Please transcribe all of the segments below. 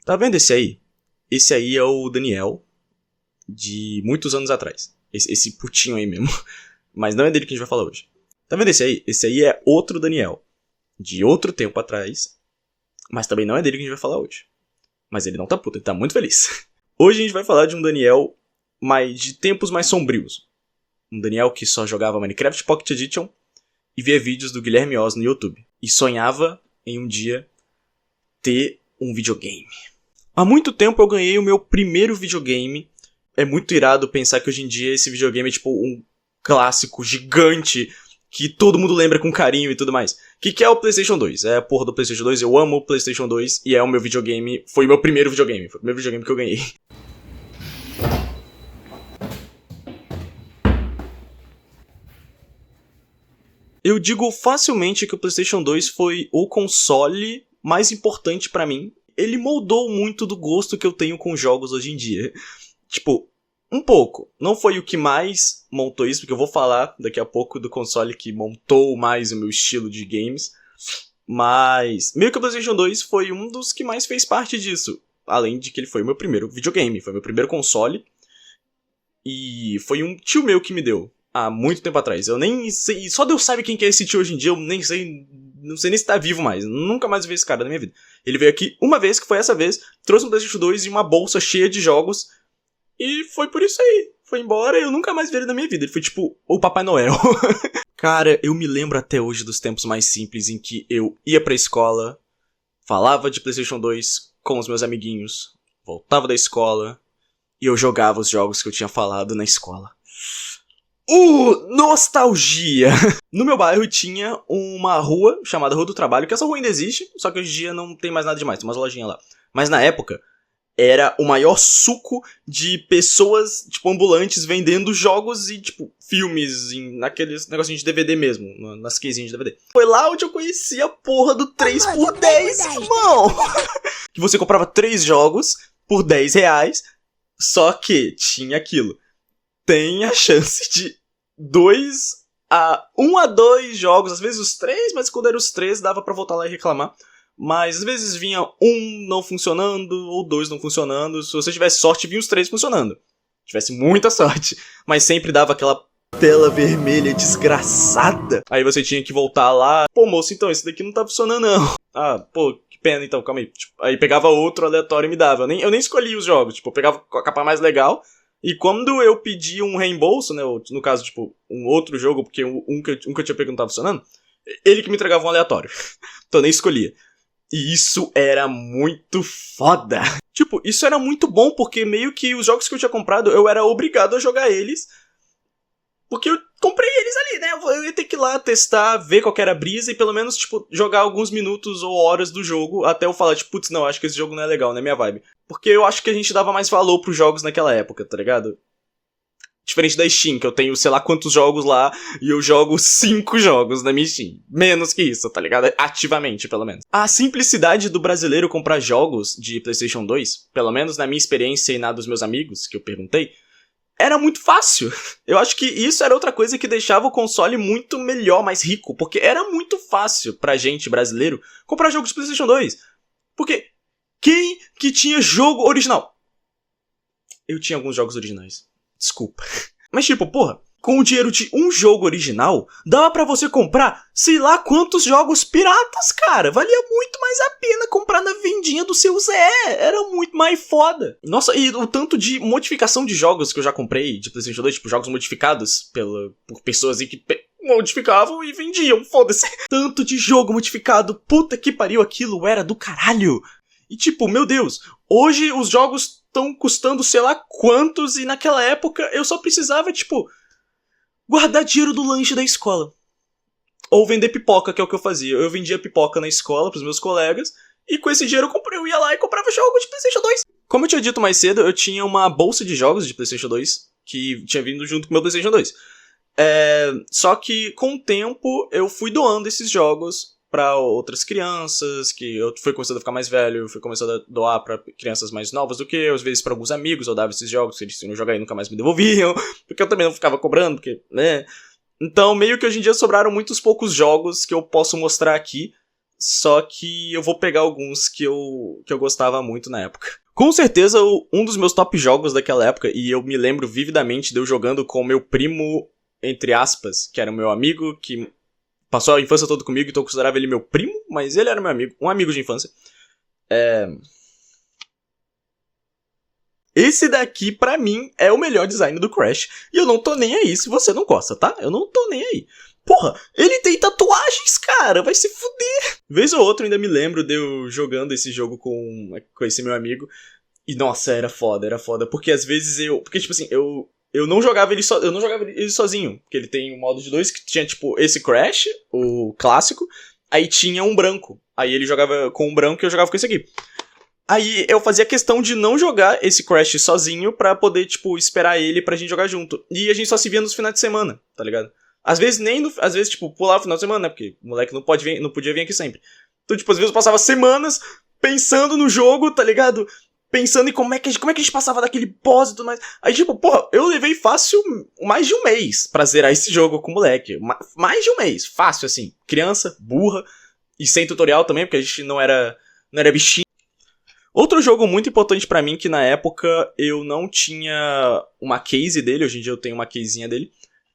Tá vendo esse aí? Esse aí é o Daniel, de muitos anos atrás. Esse putinho aí mesmo. Mas não é dele que a gente vai falar hoje. Tá vendo esse aí? Esse aí é outro Daniel, de outro tempo atrás. Mas também não é dele que a gente vai falar hoje. Mas ele não tá puto, ele tá muito feliz. Hoje a gente vai falar de um Daniel de tempos mais sombrios. Um Daniel que só jogava Minecraft Pocket Edition e via vídeos do Guilherme Oz no YouTube. E sonhava em um dia ter um videogame. Há muito tempo eu ganhei o meu primeiro videogame. É muito irado pensar que hoje em dia esse videogame é tipo um clássico gigante que todo mundo lembra com carinho e tudo mais. Que é o PlayStation 2. É a porra do PlayStation 2. Eu amo o PlayStation 2 e é o meu videogame. Foi o meu primeiro videogame. Foi o primeiro videogame que eu ganhei. Eu digo facilmente que o PlayStation 2 foi o console mais importante pra mim. Ele moldou muito do gosto que eu tenho com jogos hoje em dia. Tipo, um pouco. Não foi o que mais montou isso, porque eu vou falar daqui a pouco do console que montou mais o meu estilo de games. Mas meio que o PlayStation 2 foi um dos que mais fez parte disso. Além de que ele foi o meu primeiro videogame, foi o meu primeiro console. E foi um tio meu que me deu. Há muito tempo atrás. Eu nem sei. Só Deus sabe quem que é esse tio hoje em dia. Eu nem sei. Não sei nem se tá vivo mais. Nunca mais vi esse cara na minha vida. Ele veio aqui uma vez, que foi essa vez. Trouxe um PlayStation 2 e uma bolsa cheia de jogos. E foi por isso aí. Foi embora e eu nunca mais vi ele na minha vida. Ele foi tipo o Papai Noel. Cara, eu me lembro até hoje dos tempos mais simples em que eu ia pra escola, falava de PlayStation 2 com os meus amiguinhos, voltava da escola e eu jogava os jogos que eu tinha falado na escola. Nostalgia! No meu bairro tinha uma rua chamada Rua do Trabalho, que essa rua ainda existe, só que hoje em dia não tem mais nada demais, tem umas lojinhas lá. Mas na época, era o maior suco de pessoas, tipo, ambulantes vendendo jogos e, tipo, filmes, naqueles negocinhos de DVD mesmo, nas casinhas de DVD. Foi lá onde eu conheci a porra do 3x10, irmão! Que você comprava 3 jogos por R$10, só que tinha aquilo. Tem a chance de 1 a 2 jogos, às vezes os 3, mas quando eram os 3 dava pra voltar lá e reclamar. Mas às vezes vinha 1 não funcionando, ou 2 não funcionando. Se você tivesse sorte, vinha os 3 funcionando. Tivesse muita sorte. Mas sempre dava aquela tela vermelha desgraçada. Aí você tinha que voltar lá. Pô, moço, então, esse daqui não tá funcionando não. Ah, pô, que pena então, calma aí. Tipo, aí pegava outro aleatório e me dava. Eu nem escolhia os jogos. Tipo, eu pegava a capa mais legal. E quando eu pedi um reembolso, né, ou, no caso, tipo, um outro jogo, porque um que eu tinha pego não tava funcionando, ele que me entregava um aleatório. Então eu nem escolhia. E isso era muito foda. Tipo, isso era muito bom, porque meio que os jogos que eu tinha comprado, eu era obrigado a jogar eles. Porque eu comprei eles ali, né? Eu ia ter que ir lá testar, ver qual que era a brisa e pelo menos, tipo, jogar alguns minutos ou horas do jogo até eu falar, tipo, putz, não, acho que esse jogo não é legal, não é minha vibe. Porque eu acho que a gente dava mais valor pros jogos naquela época, tá ligado? Diferente da Steam, que eu tenho sei lá quantos jogos lá e eu jogo 5 jogos na minha Steam. Menos que isso, tá ligado? Ativamente, pelo menos. A simplicidade do brasileiro comprar jogos de PlayStation 2, pelo menos na minha experiência e na dos meus amigos, que eu perguntei, era muito fácil. Eu acho que isso era outra coisa que deixava o console muito melhor, mais rico, porque era muito fácil pra gente, brasileiro, comprar jogos de PlayStation 2. Porque quem que tinha jogo original? Eu tinha alguns jogos originais. Desculpa. Mas tipo, porra, com o dinheiro de um jogo original, dava pra você comprar sei lá quantos jogos piratas, cara. Valia muito mais a pena comprar na vendinha do seu Zé. Era muito mais foda. Nossa, e o tanto de modificação de jogos que eu já comprei de PlayStation 2, tipo, jogos modificados por pessoas aí que modificavam e vendiam, foda-se. Tanto de jogo modificado, puta que pariu, aquilo era do caralho. E tipo, meu Deus, hoje os jogos estão custando sei lá quantos e naquela época eu só precisava, tipo, guardar dinheiro do lanche da escola. Ou vender pipoca, que é o que eu fazia. Eu vendia pipoca na escola pros meus colegas e com esse dinheiro eu ia lá e comprava jogos de PlayStation 2. Como eu tinha dito mais cedo, eu tinha uma bolsa de jogos de PlayStation 2 que tinha vindo junto com o meu PlayStation 2. Só que com o tempo eu fui doando esses jogos pra outras crianças, que eu fui começando a ficar mais velho, eu fui começando a doar pra crianças mais novas do que eu, às vezes pra alguns amigos eu dava esses jogos, que eles iam jogar e nunca mais me devolviam, porque eu também não ficava cobrando, porque, né? Então, meio que hoje em dia sobraram muitos poucos jogos que eu posso mostrar aqui, só que eu vou pegar alguns que eu gostava muito na época. Com certeza, um dos meus top jogos daquela época, e eu me lembro vividamente de eu jogando com o meu primo, entre aspas, que era o meu amigo, que passou a infância toda comigo, então eu considerava ele meu primo, mas ele era meu amigo, um amigo de infância. Esse daqui, pra mim, é o melhor design do Crash. E eu não tô nem aí se você não gosta, tá? Eu não tô nem aí. Porra, ele tem tatuagens, cara, vai se fuder. Vez ou outra eu ainda me lembro de eu jogando esse jogo com esse meu amigo. E nossa, era foda. Porque às vezes porque tipo assim, eu não jogava ele sozinho. Porque ele tem um modo de dois que tinha tipo esse Crash, o clássico. Aí tinha um branco. Aí ele jogava com um branco e eu jogava com esse aqui. Aí eu fazia questão de não jogar esse Crash sozinho pra poder, tipo, esperar ele pra gente jogar junto. E a gente só se via nos finais de semana, tá ligado? Às vezes às vezes, tipo, pulava o final de semana, né? Porque o moleque não podia vir aqui sempre. Então, tipo, às vezes eu passava semanas pensando no jogo, tá ligado? Pensando em como é que a gente passava daquele boss e tudo mais. Aí, tipo, porra, eu levei fácil mais de um mês pra zerar esse jogo com o moleque. Mais de um mês, fácil, assim. Criança, burra, e sem tutorial também, porque a gente não era bichinho. Outro jogo muito importante pra mim, que na época eu não tinha uma case dele, hoje em dia eu tenho uma casezinha dele,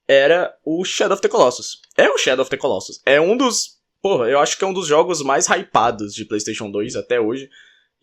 era o Shadow of the Colossus. É o Shadow of the Colossus. É um dos... Porra, eu acho que é um dos jogos mais hypados de PlayStation 2 até hoje.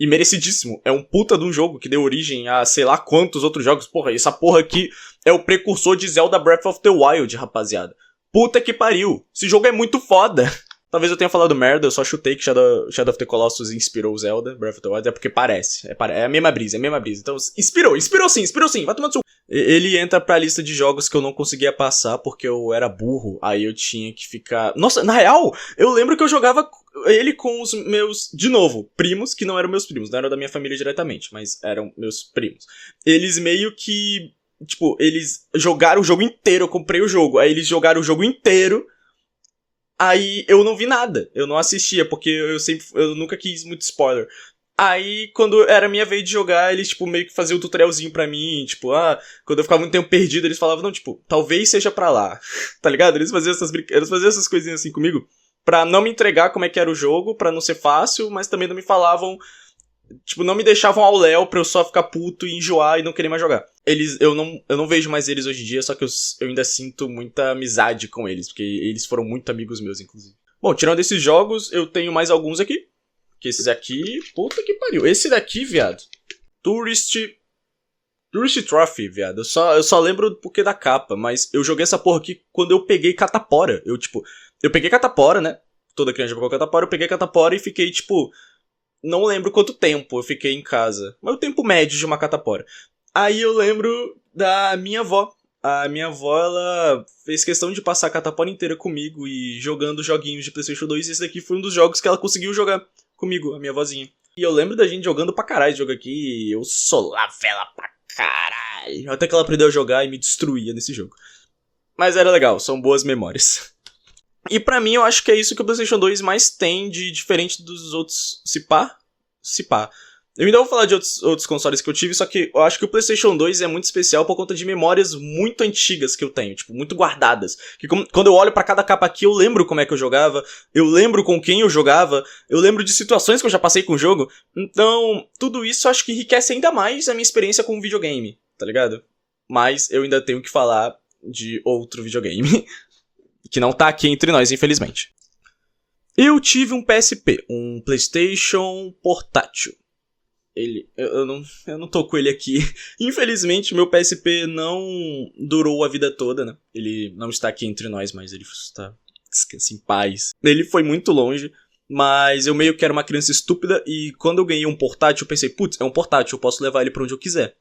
E merecidíssimo. É um puta de um jogo que deu origem a sei lá quantos outros jogos. Porra, essa porra aqui é o precursor de Zelda Breath of the Wild, rapaziada. Puta que pariu. Esse jogo é muito foda. Talvez eu tenha falado merda, eu só chutei que Shadow of the Colossus inspirou o Zelda, Breath of the Wild, é porque parece. É a mesma brisa, Então, inspirou sim, vai tomar no seu... Ele entra pra lista de jogos que eu não conseguia passar porque eu era burro, aí eu tinha que ficar... Nossa, na real, eu lembro que eu jogava ele com os meus, de novo, primos, que não eram meus primos, não eram da minha família diretamente, mas eram meus primos. Eles meio que, tipo, eles jogaram o jogo inteiro, eu comprei o jogo, aí eles jogaram o jogo inteiro. Aí eu não vi nada, eu não assistia, porque eu nunca quis muito spoiler. Aí, quando era minha vez de jogar, eles, tipo, meio que faziam um tutorialzinho pra mim, tipo, quando eu ficava muito tempo perdido, eles falavam, não, tipo, talvez seja pra lá, tá ligado? Eles faziam essas coisinhas assim comigo, pra não me entregar como é que era o jogo, pra não ser fácil, mas também não me falavam, tipo, não me deixavam ao léu pra eu só ficar puto e enjoar e não querer mais jogar. Eu não vejo mais eles hoje em dia, só que eu ainda sinto muita amizade com eles, porque eles foram muito amigos meus, inclusive. Bom, tirando esses jogos, eu tenho mais alguns aqui. Que esses aqui, puta que pariu. Esse daqui, viado, Tourist Trophy, viado. Eu só lembro do porquê da capa, mas eu joguei essa porra aqui quando eu peguei catapora. Eu peguei catapora, né? Toda criança jogou catapora, eu peguei catapora e fiquei, tipo... Não lembro quanto tempo eu fiquei em casa. Mas o tempo médio de uma catapora. Aí eu lembro da minha avó. A minha avó, ela fez questão de passar a catapora inteira comigo e jogando joguinhos de PlayStation 2. E esse daqui foi um dos jogos que ela conseguiu jogar comigo, a minha vozinha. E eu lembro da gente jogando pra caralho esse jogo aqui. Eu solava ela pra caralho. Até que ela aprendeu a jogar e me destruía nesse jogo. Mas era legal, são boas memórias. E pra mim, eu acho que é isso que o PlayStation 2 mais tem de diferente dos outros. Se pá. Eu ainda vou falar de outros consoles que eu tive, só que eu acho que o PlayStation 2 é muito especial por conta de memórias muito antigas que eu tenho, tipo, muito guardadas. Que quando eu olho pra cada capa aqui, eu lembro como é que eu jogava, eu lembro com quem eu jogava, eu lembro de situações que eu já passei com o jogo. Então, tudo isso eu acho que enriquece ainda mais a minha experiência com o videogame, tá ligado? Mas eu ainda tenho que falar de outro videogame, que não tá aqui entre nós, infelizmente. Eu tive um PSP, um PlayStation portátil. Eu não tô com ele aqui. Infelizmente, meu PSP não durou a vida toda, né? Ele não está aqui entre nós, mas ele está... Descansa em paz. Ele foi muito longe, mas eu meio que era uma criança estúpida e quando eu ganhei um portátil, eu pensei, putz, é um portátil, eu posso levar ele pra onde eu quiser.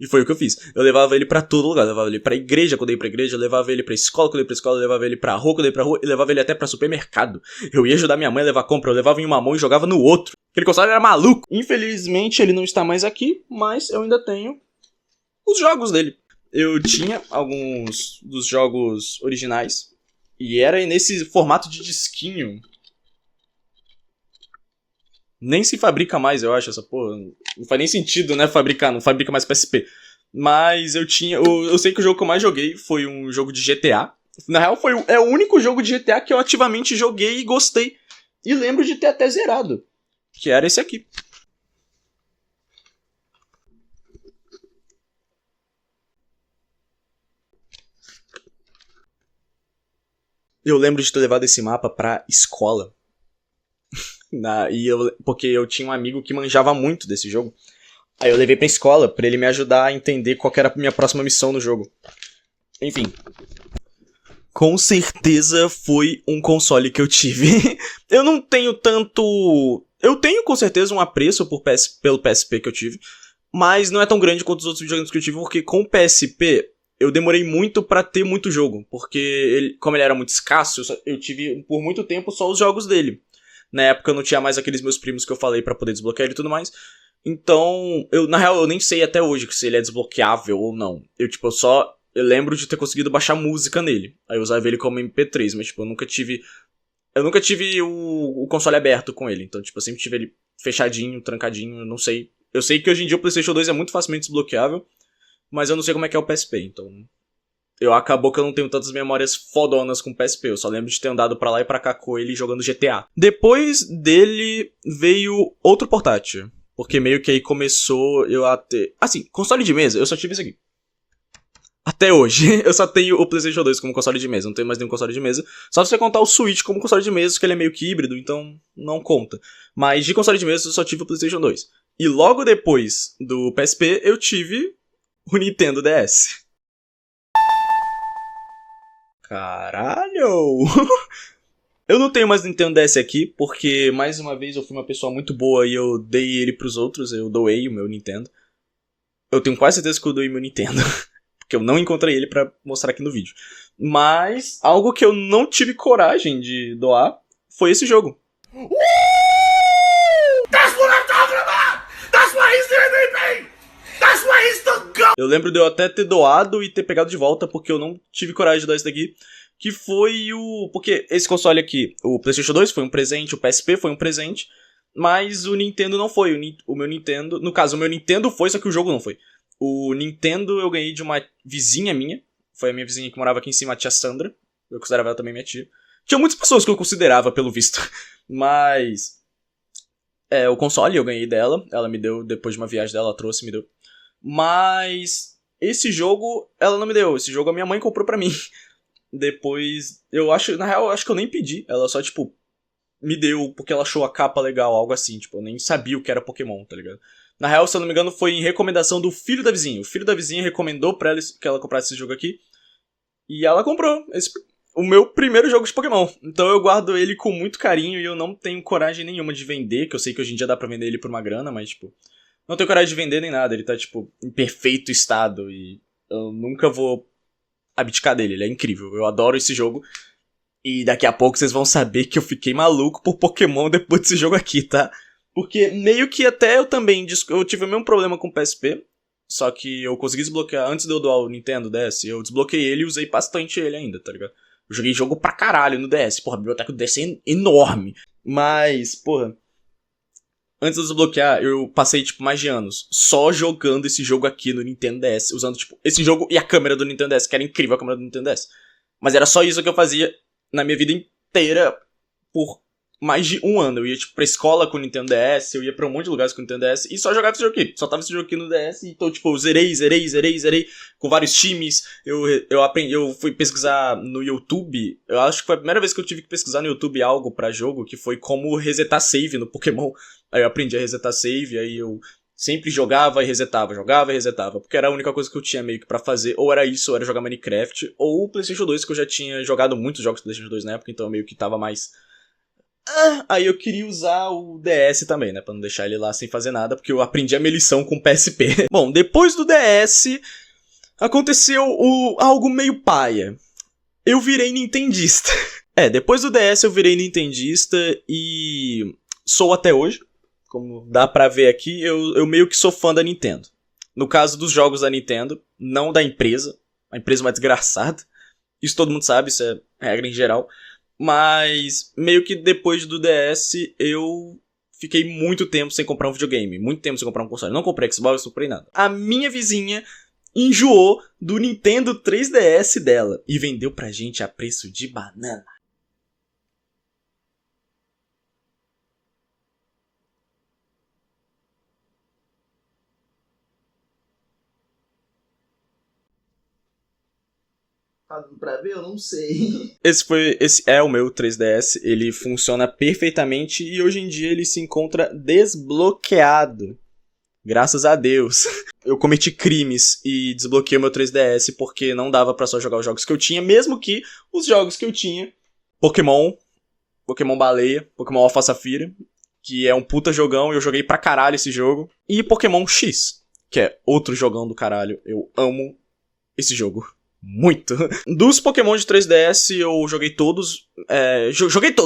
E foi o que eu fiz. Eu levava ele pra todo lugar. Eu levava ele pra igreja quando eu ia pra igreja, eu levava ele pra escola quando eu ia pra escola, eu levava ele pra rua quando eu ia pra rua, e levava ele até pra supermercado. Eu ia ajudar minha mãe a levar compra, eu levava em uma mão e jogava no outro. Aquele console era maluco. Infelizmente ele não está mais aqui, mas eu ainda tenho os jogos dele. Eu tinha alguns dos jogos originais, e era nesse formato de disquinho. Nem se fabrica mais, eu acho, essa porra. Não faz nem sentido, né, fabricar, não fabrica mais PSP. Mas eu tinha... Eu sei que o jogo que eu mais joguei foi um jogo de GTA. Na real, é o único jogo de GTA que eu ativamente joguei e gostei. E lembro de ter até zerado, que era esse aqui. Eu lembro de ter levado esse mapa pra escola. Porque eu tinha um amigo que manjava muito desse jogo. Aí eu levei pra escola pra ele me ajudar a entender qual que era a minha próxima missão no jogo. Enfim. Com certeza foi um console que eu tive. Eu não tenho tanto... Eu tenho com certeza um apreço pelo PSP que eu tive. Mas não é tão grande quanto os outros videogames que eu tive. Porque com o PSP eu demorei muito pra ter muito jogo. Porque como ele era muito escasso, eu tive por muito tempo só os jogos dele. Na época eu não tinha mais aqueles meus primos que eu falei pra poder desbloquear ele e tudo mais. Então, na real, eu nem sei até hoje se ele é desbloqueável ou não. Eu lembro de ter conseguido baixar música nele. Aí eu usava ele como MP3, mas, tipo, eu nunca tive o console aberto com ele. Então, tipo, eu sempre tive ele fechadinho, trancadinho, eu não sei. Eu sei que hoje em dia o PlayStation 2 é muito facilmente desbloqueável, mas eu não sei como é que é o PSP, então... Acabou que eu não tenho tantas memórias fodonas com o PSP. Eu só lembro de ter andado pra lá e pra cá com ele jogando GTA. Depois dele veio outro portátil. Porque meio que aí começou eu a ter... Assim, console de mesa, eu só tive isso aqui. Até hoje, eu só tenho o PlayStation 2 como console de mesa. Não tenho mais nenhum console de mesa. Só se você contar o Switch como console de mesa, que ele é meio que híbrido, então não conta. Mas de console de mesa eu só tive o PlayStation 2. E logo depois do PSP, eu tive o Nintendo DS. Caralho! Eu não tenho mais Nintendo DS aqui, porque mais uma vez eu fui uma pessoa muito boa e eu dei ele pros outros, eu doei o meu Nintendo. Eu tenho quase certeza que eu doei meu Nintendo, porque eu não encontrei ele pra mostrar aqui no vídeo. Mas algo que eu não tive coragem de doar foi esse jogo. That's what I'm talking about! That's why he's the MVP! That's why he's the GOAT! Eu lembro de eu até ter doado e ter pegado de volta, porque eu não tive coragem de dar isso daqui. Que foi porque esse console aqui, o PlayStation 2 foi um presente, o PSP foi um presente, mas o Nintendo não foi. O meu Nintendo... No caso, o meu Nintendo foi, só que o jogo não foi. O Nintendo eu ganhei de uma vizinha minha. Foi a minha vizinha que morava aqui em cima, a tia Sandra. Eu considerava ela também minha tia. Tinha muitas pessoas que eu considerava, pelo visto. Mas... o console eu ganhei dela. Ela me deu, depois de uma viagem dela, ela trouxe e me deu. Mas... esse jogo, ela não me deu. Esse jogo a minha mãe comprou pra mim. Depois, na real, eu acho que eu nem pedi. Ela só, tipo, me deu porque ela achou a capa legal, algo assim. Tipo, eu nem sabia o que era Pokémon, tá ligado? Na real, se eu não me engano, foi em recomendação do filho da vizinha. O filho da vizinha recomendou pra ela que ela comprasse esse jogo aqui. E ela comprou o meu primeiro jogo de Pokémon. Então eu guardo ele com muito carinho e eu não tenho coragem nenhuma de vender. Que eu sei que hoje em dia dá pra vender ele por uma grana, mas, tipo... não tenho coragem de vender nem nada. Ele tá, tipo, em perfeito estado e eu nunca vou abdicar dele, ele é incrível, eu adoro esse jogo. E daqui a pouco vocês vão saber que eu fiquei maluco por Pokémon depois desse jogo aqui, tá? Porque meio que até eu também, eu tive o mesmo problema com o PSP, só que eu consegui desbloquear, antes de eu doar o Nintendo DS, eu desbloqueei ele e usei bastante ele ainda, tá ligado? Eu joguei jogo pra caralho no DS, porra, a biblioteca do DS é enorme. Mas, porra, antes de eu desbloquear, eu passei, tipo, mais de anos só jogando esse jogo aqui no Nintendo DS. Usando, tipo, esse jogo e a câmera do Nintendo DS, que era incrível a câmera do Nintendo DS. Mas era só isso que eu fazia na minha vida inteira por mais de um ano. Eu ia, tipo, pra escola com o Nintendo DS, eu ia pra um monte de lugares com o Nintendo DS e só jogava esse jogo aqui. Só tava esse jogo aqui no DS, então, tipo, eu zerei com vários times. Eu fui pesquisar no YouTube. Eu acho que foi a primeira vez que eu tive que pesquisar no YouTube algo pra jogo, que foi como resetar save no Pokémon. Aí eu aprendi a resetar save, aí eu sempre jogava e resetava, porque era a única coisa que eu tinha meio que pra fazer, ou era isso, ou era jogar Minecraft, ou o PlayStation 2, que eu já tinha jogado muitos jogos do PlayStation 2 na época, então eu meio que tava mais... aí eu queria usar o DS também, né, pra não deixar ele lá sem fazer nada, porque eu aprendi a minha lição com o PSP. Bom, depois do DS, aconteceu algo meio paia. Eu virei nintendista. Depois do DS eu virei nintendista e sou até hoje. Como dá pra ver aqui, eu meio que sou fã da Nintendo. No caso dos jogos da Nintendo, não da empresa. A empresa é mais desgraçada. Isso todo mundo sabe, isso é regra em geral. Mas meio que depois do DS, eu fiquei muito tempo sem comprar um videogame. Muito tempo sem comprar um console. Não comprei Xbox, não comprei nada. A minha vizinha enjoou do Nintendo 3DS dela. E vendeu pra gente a preço de banana. Tá dando pra ver? Eu não sei. Esse é o meu 3DS, ele funciona perfeitamente e hoje em dia ele se encontra desbloqueado. Graças a Deus. Eu cometi crimes e desbloqueei o meu 3DS porque não dava pra só jogar os jogos que eu tinha, mesmo que os jogos que eu tinha, Pokémon Baleia, Pokémon Alpha Safira, que é um puta jogão e eu joguei pra caralho esse jogo, e Pokémon X, que é outro jogão do caralho, eu amo esse jogo. Muito. Dos Pokémon de 3DS eu joguei todos.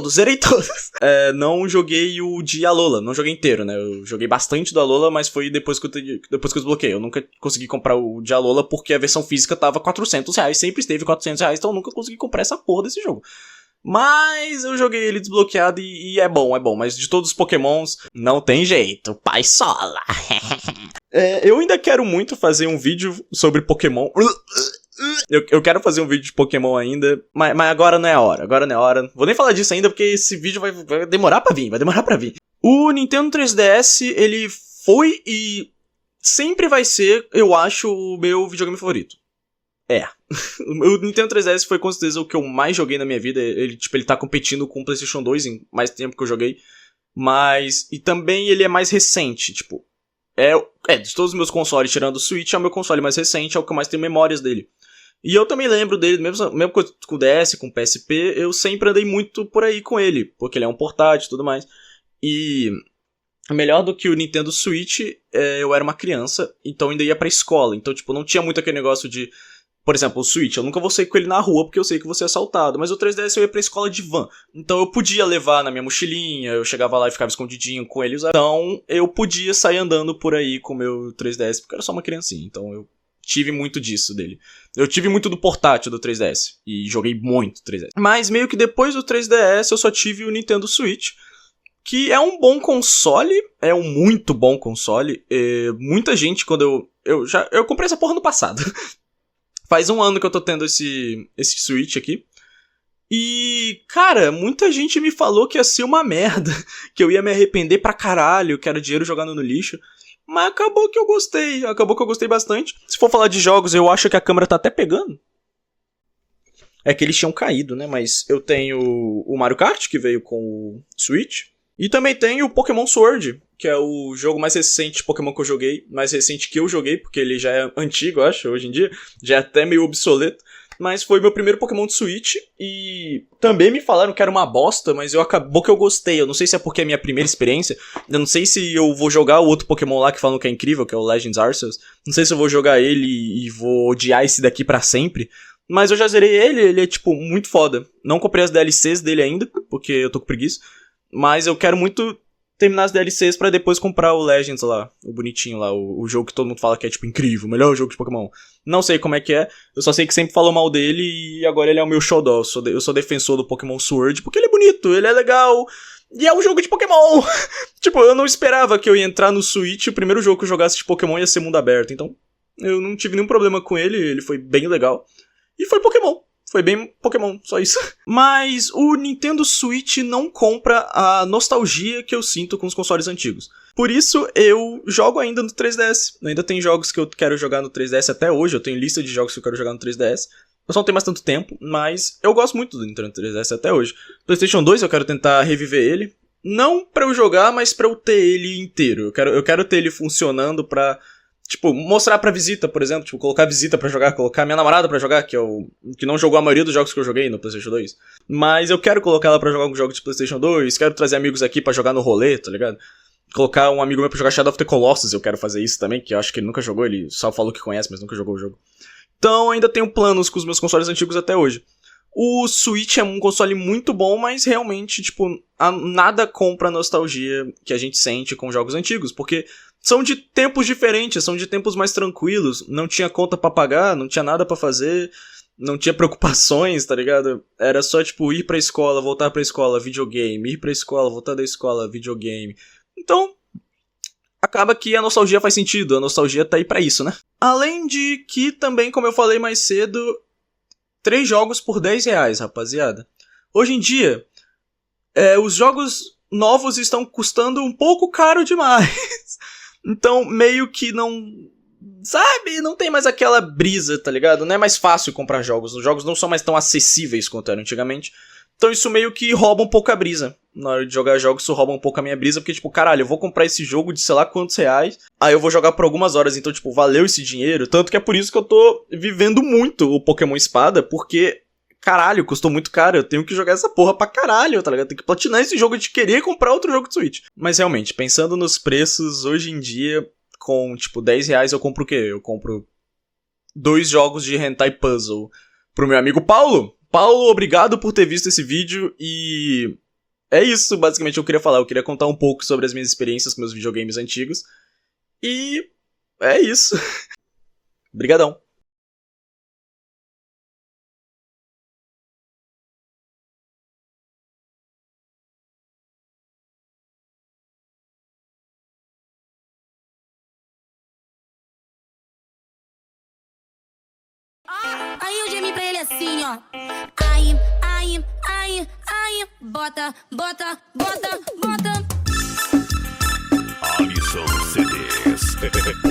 Zerei todos. Não joguei o de Alola, não joguei inteiro, né? Eu joguei bastante do Alola, mas foi depois que eu desbloqueei. Eu nunca consegui comprar o de Alola porque a versão física tava R$400, sempre esteve R$400, então eu nunca consegui comprar essa porra desse jogo. Mas eu joguei ele desbloqueado e é bom. Mas de todos os Pokémons, não tem jeito. Pai sola. Eu ainda quero muito fazer um vídeo sobre Pokémon. Eu quero fazer um vídeo de Pokémon ainda, mas agora não é a hora. Vou nem falar disso ainda porque esse vídeo vai demorar pra vir, O Nintendo 3DS, ele foi e sempre vai ser, eu acho, o meu videogame favorito. O Nintendo 3DS foi com certeza o que eu mais joguei na minha vida. Ele tá competindo com o PlayStation 2 em mais tempo que eu joguei. E também ele é mais recente, de todos os meus consoles, tirando o Switch, é o meu console mais recente, é o que eu mais tenho memórias dele. E eu também lembro dele, mesmo com o DS, com o PSP, eu sempre andei muito por aí com ele, porque ele é um portátil e tudo mais. E melhor do que o Nintendo Switch, eu era uma criança, então ainda ia pra escola. Então, não tinha muito aquele negócio de... Por exemplo, o Switch, eu nunca vou sair com ele na rua porque eu sei que vou ser assaltado. Mas o 3DS eu ia pra escola de van. Então eu podia levar na minha mochilinha, eu chegava lá e ficava escondidinho com ele. Então eu podia sair andando por aí com o meu 3DS, porque eu era só uma criancinha. Então eu tive muito disso dele. Eu tive muito do portátil do 3DS. E joguei muito 3DS. Mas meio que depois do 3DS eu só tive o Nintendo Switch, que é um bom console, é um muito bom console. Muita gente, quando eu comprei essa porra no passado. Faz um ano que eu tô tendo esse Switch aqui. E, cara, muita gente me falou que ia ser uma merda. Que eu ia me arrepender pra caralho, que era dinheiro jogando no lixo. Mas acabou que eu gostei bastante. Se for falar de jogos, eu acho que a câmera tá até pegando. É que eles tinham caído, né? Mas eu tenho o Mario Kart, que veio com o Switch. E também tenho o Pokémon Sword, que é o jogo mais recente de Pokémon que eu joguei. Mais recente que eu joguei, porque ele já é antigo, eu acho, hoje em dia. Já é até meio obsoleto. Mas foi meu primeiro Pokémon de Switch. E também me falaram que era uma bosta, mas acabou que eu gostei. Eu não sei se é porque é a minha primeira experiência. Eu não sei se eu vou jogar o outro Pokémon lá que falam que é incrível, que é o Legends Arceus. Não sei se eu vou jogar ele e vou odiar esse daqui pra sempre. Mas eu já zerei ele é, muito foda. Não comprei as DLCs dele ainda, porque eu tô com preguiça. Mas eu quero muito terminar as DLCs pra depois comprar o Legends lá, o bonitinho lá, o jogo que todo mundo fala que é, incrível, o melhor jogo de Pokémon. Não sei como é que é, eu só sei que sempre falou mal dele e agora ele é o meu xodó. Eu sou defensor do Pokémon Sword, porque ele é bonito, ele é legal e é um jogo de Pokémon. Eu não esperava que eu ia entrar no Switch e o primeiro jogo que eu jogasse de Pokémon ia ser mundo aberto, então eu não tive nenhum problema com ele foi bem legal. E foi Pokémon. Foi bem Pokémon, só isso. Mas o Nintendo Switch não compra a nostalgia que eu sinto com os consoles antigos. Por isso, eu jogo ainda no 3DS. Ainda tem jogos que eu quero jogar no 3DS até hoje. Eu tenho lista de jogos que eu quero jogar no 3DS. Eu só não tenho mais tanto tempo, mas eu gosto muito do Nintendo 3DS até hoje. PlayStation 2 eu quero tentar reviver ele. Não pra eu jogar, mas pra eu ter ele inteiro. Eu quero ter ele funcionando pra... mostrar pra visita, por exemplo, colocar a visita pra jogar, colocar minha namorada pra jogar, que não jogou a maioria dos jogos que eu joguei no PlayStation 2. Mas eu quero colocar ela pra jogar alguns jogos de PlayStation 2, quero trazer amigos aqui pra jogar no rolê, tá ligado? Colocar um amigo meu pra jogar Shadow of the Colossus, eu quero fazer isso também, que eu acho que ele nunca jogou, ele só falou que conhece, mas nunca jogou o jogo. Então ainda tenho planos com os meus consoles antigos até hoje. O Switch é um console muito bom, mas realmente, nada compra a nostalgia que a gente sente com jogos antigos, porque são de tempos diferentes, são de tempos mais tranquilos, não tinha conta pra pagar, não tinha nada pra fazer, não tinha preocupações, tá ligado? Era só, ir pra escola, voltar pra escola, videogame, ir pra escola, voltar da escola, videogame. Então, acaba que a nostalgia faz sentido, a nostalgia tá aí pra isso, né? Além de que também, como eu falei mais cedo, 3 jogos por R$10, rapaziada. Hoje em dia, os jogos novos estão custando um pouco caro demais. Então, meio que não sabe, não tem mais aquela brisa, tá ligado? Não é mais fácil comprar jogos. Os jogos não são mais tão acessíveis quanto eram antigamente. Então isso meio que rouba um pouco a brisa. Na hora de jogar jogos, isso rouba um pouco a minha brisa, porque, tipo, caralho, eu vou comprar esse jogo de sei lá quantos reais, aí eu vou jogar por algumas horas, então, tipo, valeu esse dinheiro. Tanto que é por isso que eu tô vivendo muito o Pokémon Espada, porque, caralho, custou muito caro, eu tenho que jogar essa porra pra caralho, tá ligado? Eu tenho que platinar esse jogo de querer comprar outro jogo de Switch. Mas realmente, pensando nos preços, hoje em dia, com, tipo, 10 reais eu compro o quê? Eu compro 2 jogos de Hentai Puzzle pro meu amigo Paulo. Paulo, obrigado por ter visto esse vídeo e é isso basicamente que eu queria falar. Eu queria contar um pouco sobre as minhas experiências com meus videogames antigos e é isso. Obrigadão. Aí eu gemi pra ele assim, ó. Ai, bota, bota, bota, bota. Alisson CDs.